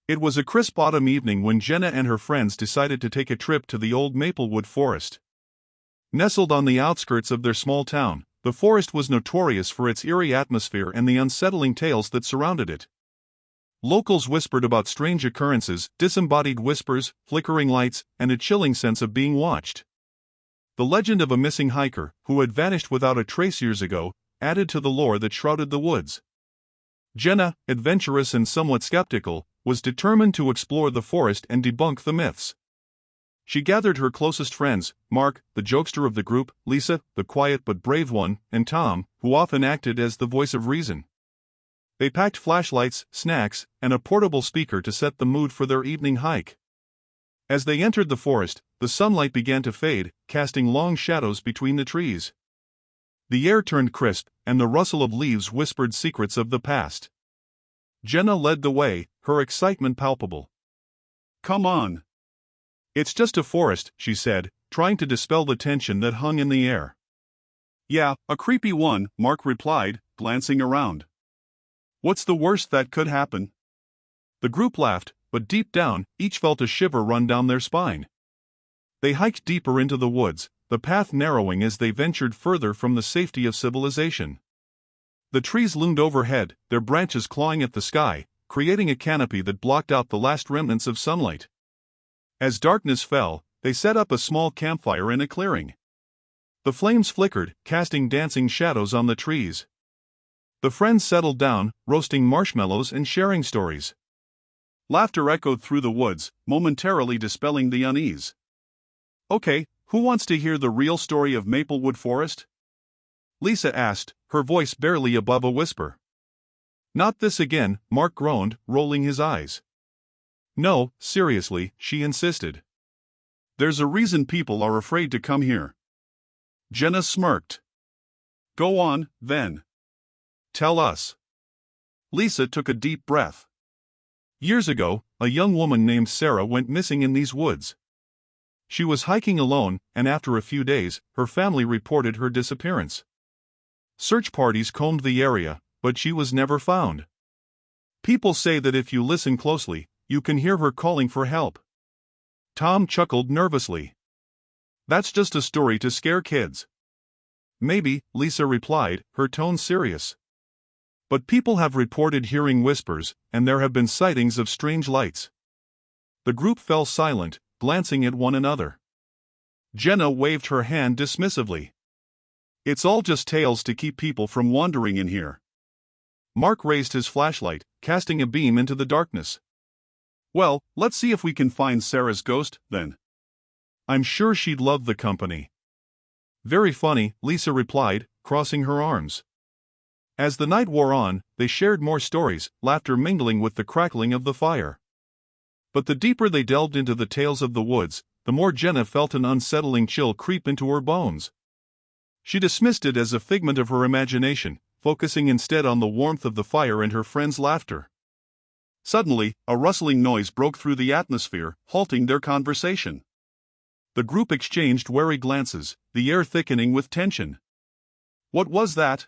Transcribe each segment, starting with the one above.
It was a crisp autumn evening when Jenna and her friends decided to take a trip to the old Maplewood Forest. Nestled on the outskirts of their small town, the forest was notorious for its eerie atmosphere and the unsettling tales that surrounded it. Locals whispered about strange occurrences, disembodied whispers, flickering lights, and a chilling sense of being watched. The legend of a missing hiker, who had vanished without a trace years ago, added to the lore that shrouded the woods. Jenna, adventurous and somewhat skeptical, was determined to explore the forest and debunk the myths. She gathered her closest friends, Mark, the jokester of the group, Lisa, the quiet but brave one, and Tom, who often acted as the voice of reason. They packed flashlights, snacks, and a portable speaker to set the mood for their evening hike. As they entered the forest, the sunlight began to fade, casting long shadows between the trees. The air turned crisp, and the rustle of leaves whispered secrets of the past. Jenna led the way, her excitement palpable. "Come on. It's just a forest," she said, trying to dispel the tension that hung in the air. "Yeah, a creepy one," Mark replied, glancing around. "What's the worst that could happen?" The group laughed, but deep down, each felt a shiver run down their spine. They hiked deeper into the woods, the path narrowing as they ventured further from the safety of civilization. The trees loomed overhead, their branches clawing at the sky, creating a canopy that blocked out the last remnants of sunlight. As darkness fell, they set up a small campfire in a clearing. The flames flickered, casting dancing shadows on the trees. The friends settled down, roasting marshmallows and sharing stories. Laughter echoed through the woods, momentarily dispelling the unease. "Okay, who wants to hear the real story of Maplewood Forest?" Lisa asked, her voice barely above a whisper. "Not this again," Mark groaned, rolling his eyes. "No, seriously," she insisted. "There's a reason people are afraid to come here." Jenna smirked. "Go on, then. Tell us." Lisa took a deep breath. "Years ago, a young woman named Sarah went missing in these woods. She was hiking alone, and after a few days, her family reported her disappearance. Search parties combed the area, but she was never found. People say that if you listen closely, you can hear her calling for help." Tom chuckled nervously. "That's just a story to scare kids." "Maybe," Lisa replied, her tone serious. "But people have reported hearing whispers, and there have been sightings of strange lights." The group fell silent, glancing at one another. Jenna waved her hand dismissively. "It's all just tales to keep people from wandering in here." Mark raised his flashlight, casting a beam into the darkness. "Well, let's see if we can find Sarah's ghost, then. I'm sure she'd love the company." "Very funny," Lisa replied, crossing her arms. As the night wore on, they shared more stories, laughter mingling with the crackling of the fire. But the deeper they delved into the tales of the woods, the more Jenna felt an unsettling chill creep into her bones. She dismissed it as a figment of her imagination, focusing instead on the warmth of the fire and her friends' laughter. Suddenly, a rustling noise broke through the atmosphere, halting their conversation. The group exchanged wary glances, the air thickening with tension. "What was that?"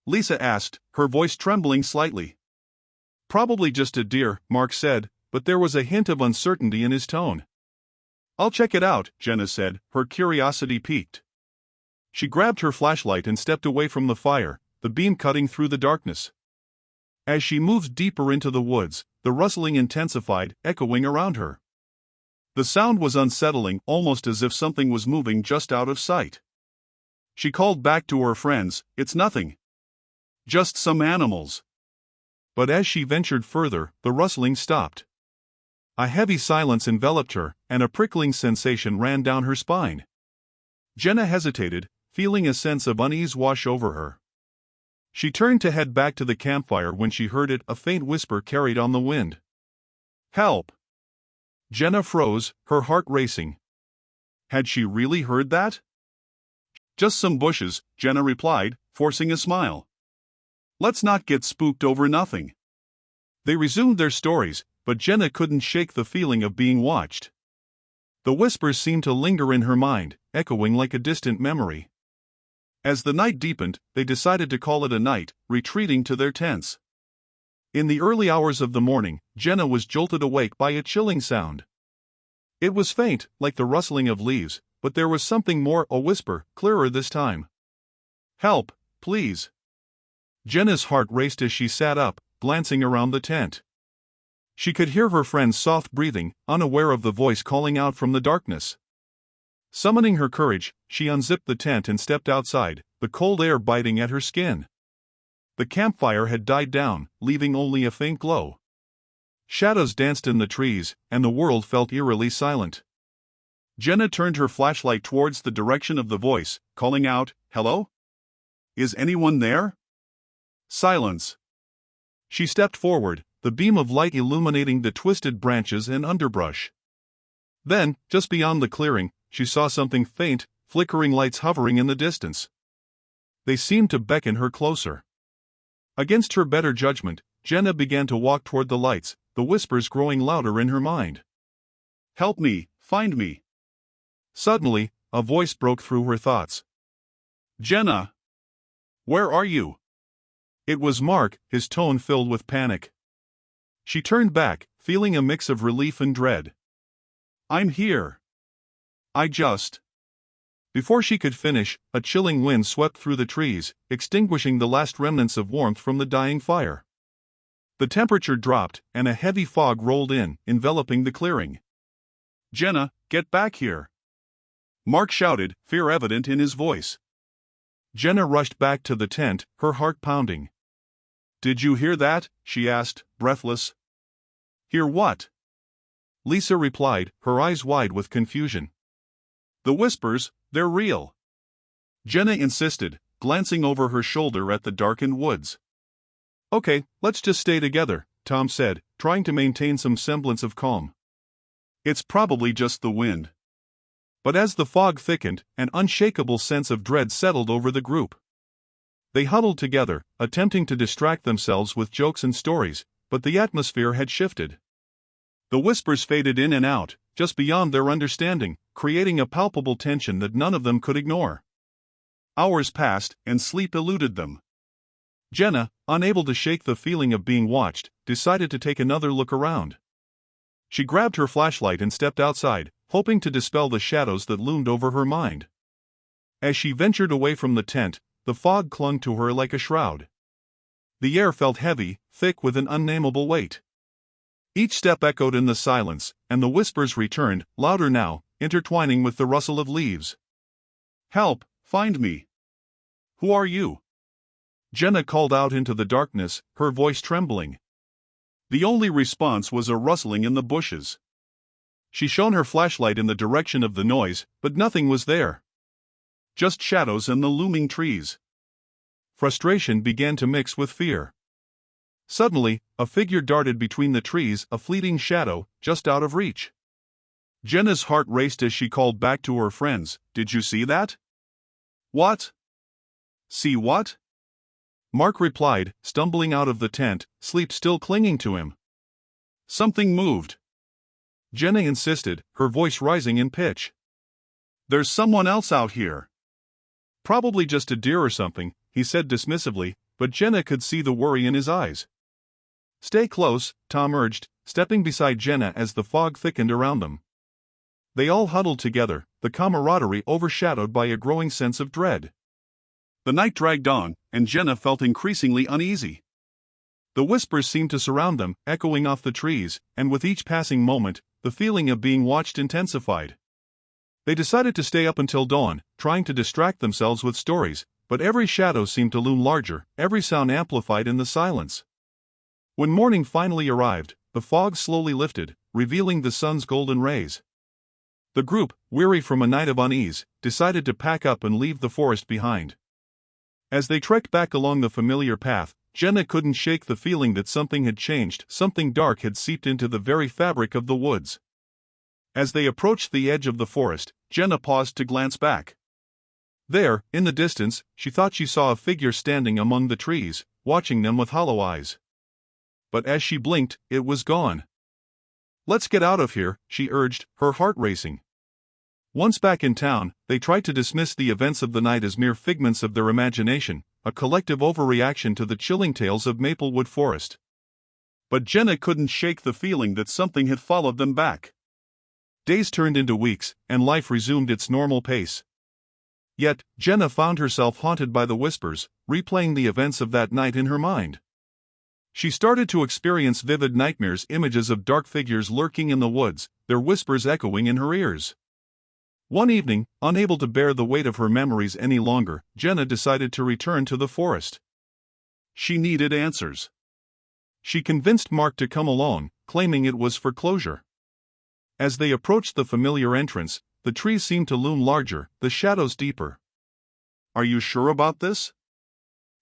Lisa asked, her voice trembling slightly. "Probably just a deer," Mark said, but there was a hint of uncertainty in his tone. "I'll check it out," Jenna said, her curiosity piqued. She grabbed her flashlight and stepped away from the fire, the beam cutting through the darkness. As she moved deeper into the woods, the rustling intensified, echoing around her. The sound was unsettling, almost as if something was moving just out of sight. She called back to her friends, "It's nothing. Just some animals." But as she ventured further, the rustling stopped. A heavy silence enveloped her, and a prickling sensation ran down her spine. Jenna hesitated, feeling a sense of unease wash over her. She turned to head back to the campfire when she heard it, a faint whisper carried on the wind. "Help!" Jenna froze, her heart racing. Had she really heard that? "Just some bushes," Jenna replied, forcing a smile. "Let's not get spooked over nothing." They resumed their stories, but Jenna couldn't shake the feeling of being watched. The whispers seemed to linger in her mind, echoing like a distant memory. As the night deepened, they decided to call it a night, retreating to their tents. In the early hours of the morning, Jenna was jolted awake by a chilling sound. It was faint, like the rustling of leaves, but there was something more, a whisper, clearer this time. "Help, please." Jenna's heart raced as she sat up, glancing around the tent. She could hear her friend's soft breathing, unaware of the voice calling out from the darkness. Summoning her courage, she unzipped the tent and stepped outside, the cold air biting at her skin. The campfire had died down, leaving only a faint glow. Shadows danced in the trees, and the world felt eerily silent. Jenna turned her flashlight towards the direction of the voice, calling out, "Hello? Is anyone there?" Silence. She stepped forward, the beam of light illuminating the twisted branches and underbrush. Then, just beyond the clearing, she saw something faint, flickering lights hovering in the distance. They seemed to beckon her closer. Against her better judgment, Jenna began to walk toward the lights, the whispers growing louder in her mind. "Help me, find me." Suddenly, a voice broke through her thoughts. "Jenna! Where are you?" It was Mark, his tone filled with panic. She turned back, feeling a mix of relief and dread. "I'm here. I just..." Before she could finish, a chilling wind swept through the trees, extinguishing the last remnants of warmth from the dying fire. The temperature dropped, and a heavy fog rolled in, enveloping the clearing. "Jenna, get back here!" Mark shouted, fear evident in his voice. Jenna rushed back to the tent, her heart pounding. "Did you hear that?" she asked, breathless. "Hear what?" Lisa replied, her eyes wide with confusion. "The whispers, they're real." Jenna insisted, glancing over her shoulder at the darkened woods. "Okay, let's just stay together," Tom said, trying to maintain some semblance of calm. "It's probably just the wind." But as the fog thickened, an unshakable sense of dread settled over the group. They huddled together, attempting to distract themselves with jokes and stories, but the atmosphere had shifted. The whispers faded in and out, just beyond their understanding, creating a palpable tension that none of them could ignore. Hours passed, and sleep eluded them. Jenna, unable to shake the feeling of being watched, decided to take another look around. She grabbed her flashlight and stepped outside, hoping to dispel the shadows that loomed over her mind. As she ventured away from the tent, the fog clung to her like a shroud. The air felt heavy, thick with an unnameable weight. Each step echoed in the silence, and the whispers returned, louder now, intertwining with the rustle of leaves. "Help, find me. Who are you?" Jenna called out into the darkness, her voice trembling. The only response was a rustling in the bushes. She shone her flashlight in the direction of the noise, but nothing was there. Just shadows and the looming trees. Frustration began to mix with fear. Suddenly, a figure darted between the trees, a fleeting shadow, just out of reach. Jenna's heart raced as she called back to her friends, "Did you see that?" "What? See what?" Mark replied, stumbling out of the tent, sleep still clinging to him. "Something moved." Jenna insisted, her voice rising in pitch. "There's someone else out here." "Probably just a deer or something," he said dismissively, but Jenna could see the worry in his eyes. "Stay close," Tom urged, stepping beside Jenna as the fog thickened around them. They all huddled together, the camaraderie overshadowed by a growing sense of dread. The night dragged on, and Jenna felt increasingly uneasy. The whispers seemed to surround them, echoing off the trees, and with each passing moment, the feeling of being watched intensified. They decided to stay up until dawn, trying to distract themselves with stories, but every shadow seemed to loom larger, every sound amplified in the silence. When morning finally arrived, the fog slowly lifted, revealing the sun's golden rays. The group, weary from a night of unease, decided to pack up and leave the forest behind. As they trekked back along the familiar path, Jenna couldn't shake the feeling that something had changed, something dark had seeped into the very fabric of the woods. As they approached the edge of the forest, Jenna paused to glance back. There, in the distance, she thought she saw a figure standing among the trees, watching them with hollow eyes. But as she blinked, it was gone. "Let's get out of here," she urged, her heart racing. Once back in town, they tried to dismiss the events of the night as mere figments of their imagination, a collective overreaction to the chilling tales of Maplewood Forest. But Jenna couldn't shake the feeling that something had followed them back. Days turned into weeks, and life resumed its normal pace. Yet, Jenna found herself haunted by the whispers, replaying the events of that night in her mind. She started to experience vivid nightmares, images of dark figures lurking in the woods, their whispers echoing in her ears. One evening, unable to bear the weight of her memories any longer, Jenna decided to return to the forest. She needed answers. She convinced Mark to come along, claiming it was for closure. As they approached the familiar entrance, the trees seemed to loom larger, the shadows deeper. "Are you sure about this?"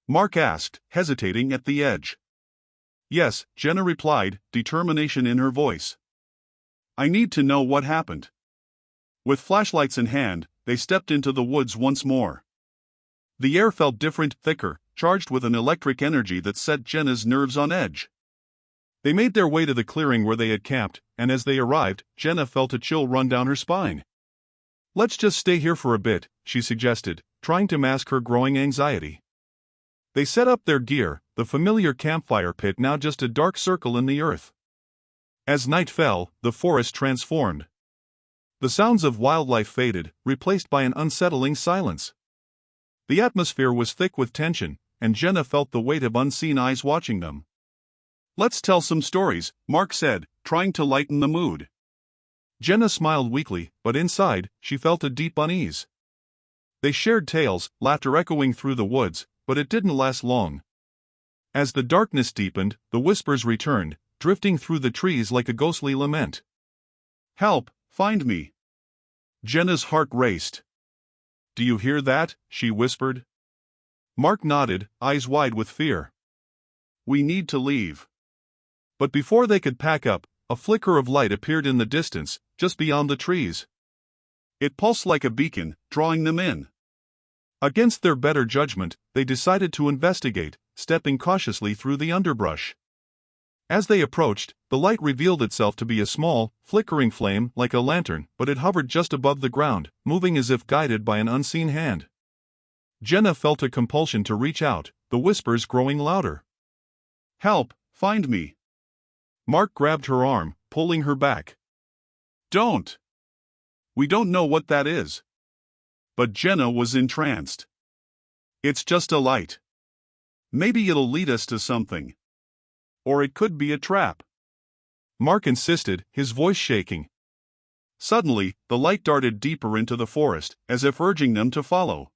Mark asked, hesitating at the edge. "Yes," Jenna replied, determination in her voice. "I need to know what happened." With flashlights in hand, they stepped into the woods once more. The air felt different, thicker, charged with an electric energy that set Jenna's nerves on edge. They made their way to the clearing where they had camped, and as they arrived, Jenna felt a chill run down her spine. "Let's just stay here for a bit," she suggested, trying to mask her growing anxiety. They set up their gear, the familiar campfire pit now just a dark circle in the earth. As night fell, the forest transformed. The sounds of wildlife faded, replaced by an unsettling silence. The atmosphere was thick with tension, and Jenna felt the weight of unseen eyes watching them. "Let's tell some stories," Mark said, trying to lighten the mood. Jenna smiled weakly, but inside, she felt a deep unease. They shared tales, laughter echoing through the woods, but it didn't last long. As the darkness deepened, the whispers returned, drifting through the trees like a ghostly lament. "Help, find me." Jenna's heart raced. "Do you hear that?" she whispered. Mark nodded, eyes wide with fear. "We need to leave." But before they could pack up, a flicker of light appeared in the distance, just beyond the trees. It pulsed like a beacon, drawing them in. Against their better judgment, they decided to investigate, stepping cautiously through the underbrush. As they approached, the light revealed itself to be a small, flickering flame like a lantern, but it hovered just above the ground, moving as if guided by an unseen hand. Jenna felt a compulsion to reach out, the whispers growing louder. "Help, find me." Mark grabbed her arm, pulling her back. "Don't. We don't know what that is." But Jenna was entranced. "It's just a light. Maybe it'll lead us to something. Or it could be a trap." Mark insisted, his voice shaking. Suddenly, the light darted deeper into the forest, as if urging them to follow.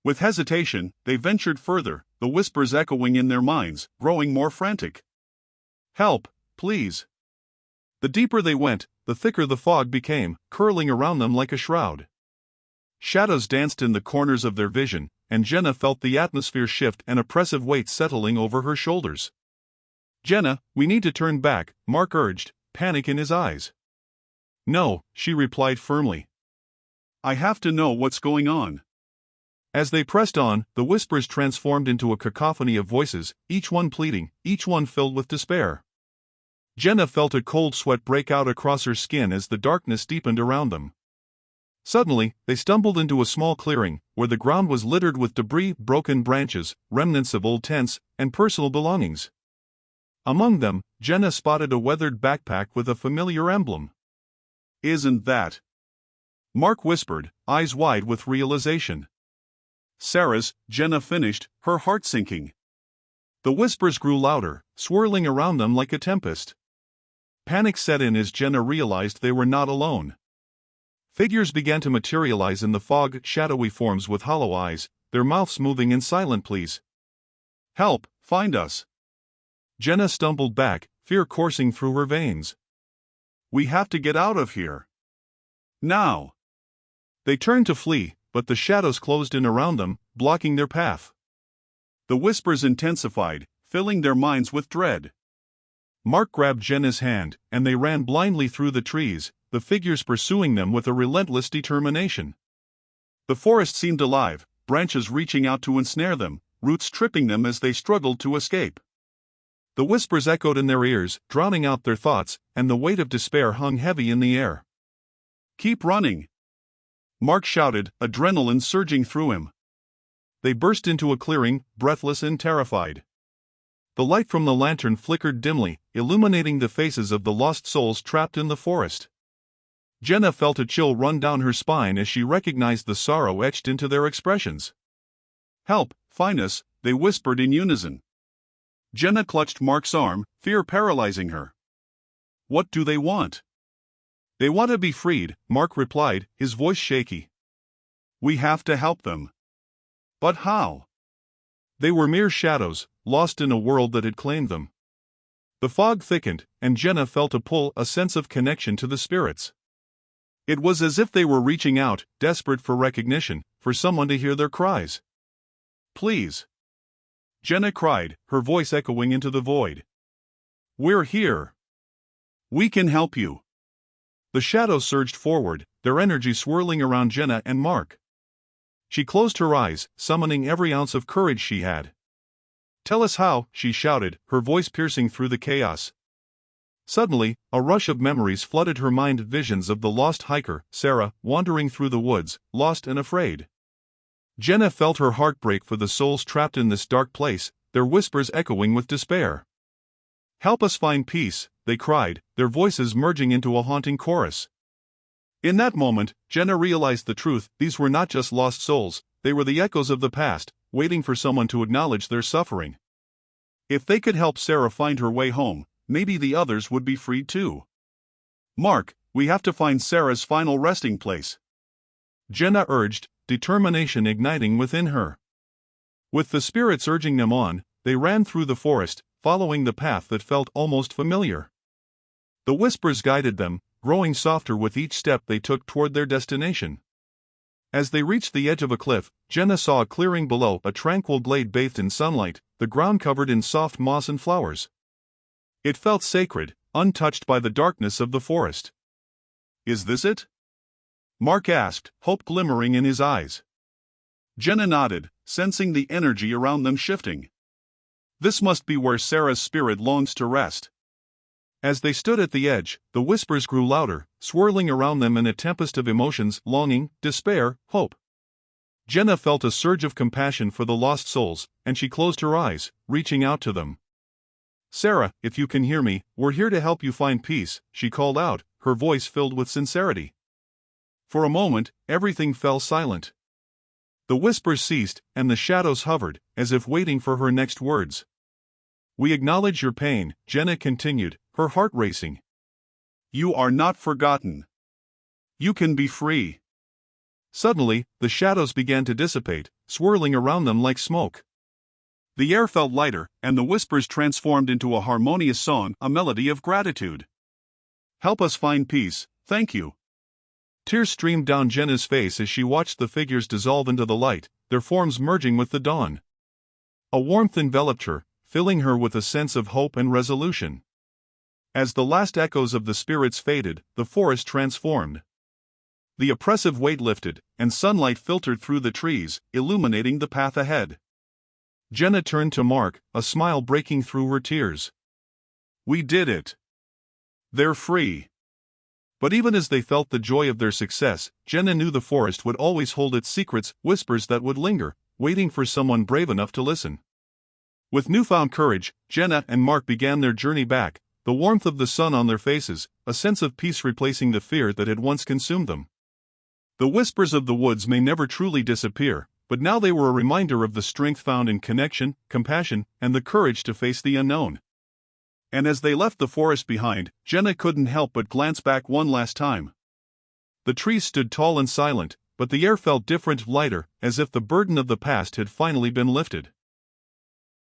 With hesitation, they ventured further, the whispers echoing in their minds, growing more frantic. "Help, please." The deeper they went, the thicker the fog became, curling around them like a shroud. Shadows danced in the corners of their vision, and Jenna felt the atmosphere shift, an oppressive weight settling over her shoulders. "Jenna, we need to turn back," Mark urged, panic in his eyes. "No," she replied firmly. "I have to know what's going on." As they pressed on, the whispers transformed into a cacophony of voices, each one pleading, each one filled with despair. Jenna felt a cold sweat break out across her skin as the darkness deepened around them. Suddenly, they stumbled into a small clearing, where the ground was littered with debris, broken branches, remnants of old tents, and personal belongings. Among them, Jenna spotted a weathered backpack with a familiar emblem. "Isn't that?" Mark whispered, eyes wide with realization. "Sarah's," Jenna finished, her heart sinking. The whispers grew louder, swirling around them like a tempest. Panic set in as Jenna realized they were not alone. Figures began to materialize in the fog, shadowy forms with hollow eyes, their mouths moving in silent pleas. "Help, find us." Jenna stumbled back, fear coursing through her veins. "We have to get out of here. Now." They turned to flee, but the shadows closed in around them, blocking their path. The whispers intensified, filling their minds with dread. Mark grabbed Jenna's hand, and they ran blindly through the trees, the figures pursuing them with a relentless determination. The forest seemed alive, branches reaching out to ensnare them, roots tripping them as they struggled to escape. The whispers echoed in their ears, drowning out their thoughts, and the weight of despair hung heavy in the air. "Keep running!" Mark shouted, adrenaline surging through him. They burst into a clearing, breathless and terrified. The light from the lantern flickered dimly, illuminating the faces of the lost souls trapped in the forest. Jenna felt a chill run down her spine as she recognized the sorrow etched into their expressions. "Help, find us," they whispered in unison. Jenna clutched Mark's arm, fear paralyzing her. "What do they want?" "They want to be freed," Mark replied, his voice shaky. "We have to help them." "But how?" They were mere shadows, lost in a world that had claimed them. The fog thickened, and Jenna felt a pull, a sense of connection to the spirits. It was as if they were reaching out, desperate for recognition, for someone to hear their cries. "Please!" Jenna cried, her voice echoing into the void. "We're here. We can help you." The shadows surged forward, their energy swirling around Jenna and Mark. She closed her eyes, summoning every ounce of courage she had. "Tell us how," she shouted, her voice piercing through the chaos. Suddenly, a rush of memories flooded her mind, visions of the lost hiker, Sarah, wandering through the woods, lost and afraid. Jenna felt her heart break for the souls trapped in this dark place, their whispers echoing with despair. "Help us find peace," they cried, their voices merging into a haunting chorus. In that moment, Jenna realized the truth: these were not just lost souls, they were the echoes of the past, waiting for someone to acknowledge their suffering. If they could help Sarah find her way home, maybe the others would be freed too. "Mark, we have to find Sarah's final resting place," Jenna urged, determination igniting within her. With the spirits urging them on, they ran through the forest, following the path that felt almost familiar. The whispers guided them, growing softer with each step they took toward their destination. As they reached the edge of a cliff, Jenna saw a clearing below, a tranquil glade bathed in sunlight, the ground covered in soft moss and flowers. It felt sacred, untouched by the darkness of the forest. "Is this it?" Mark asked, hope glimmering in his eyes. Jenna nodded, sensing the energy around them shifting. "This must be where Sarah's spirit longs to rest." As they stood at the edge, the whispers grew louder, swirling around them in a tempest of emotions: longing, despair, hope. Jenna felt a surge of compassion for the lost souls, and she closed her eyes, reaching out to them. "Sarah, if you can hear me, we're here to help you find peace," she called out, her voice filled with sincerity. For a moment, everything fell silent. The whispers ceased, and the shadows hovered, as if waiting for her next words. "We acknowledge your pain," Jenna continued, her heart racing. "You are not forgotten. You can be free." Suddenly, the shadows began to dissipate, swirling around them like smoke. The air felt lighter, and the whispers transformed into a harmonious song, a melody of gratitude. "Help us find peace, thank you." Tears streamed down Jenna's face as she watched the figures dissolve into the light, their forms merging with the dawn. A warmth enveloped her, filling her with a sense of hope and resolution. As the last echoes of the spirits faded, the forest transformed. The oppressive weight lifted, and sunlight filtered through the trees, illuminating the path ahead. Jenna turned to Mark, a smile breaking through her tears. "We did it. They're free." But even as they felt the joy of their success, Jenna knew the forest would always hold its secrets, whispers that would linger, waiting for someone brave enough to listen. With newfound courage, Jenna and Mark began their journey back, the warmth of the sun on their faces, a sense of peace replacing the fear that had once consumed them. The whispers of the woods may never truly disappear, but now they were a reminder of the strength found in connection, compassion, and the courage to face the unknown. And as they left the forest behind, Jenna couldn't help but glance back one last time. The trees stood tall and silent, but the air felt different, lighter, as if the burden of the past had finally been lifted.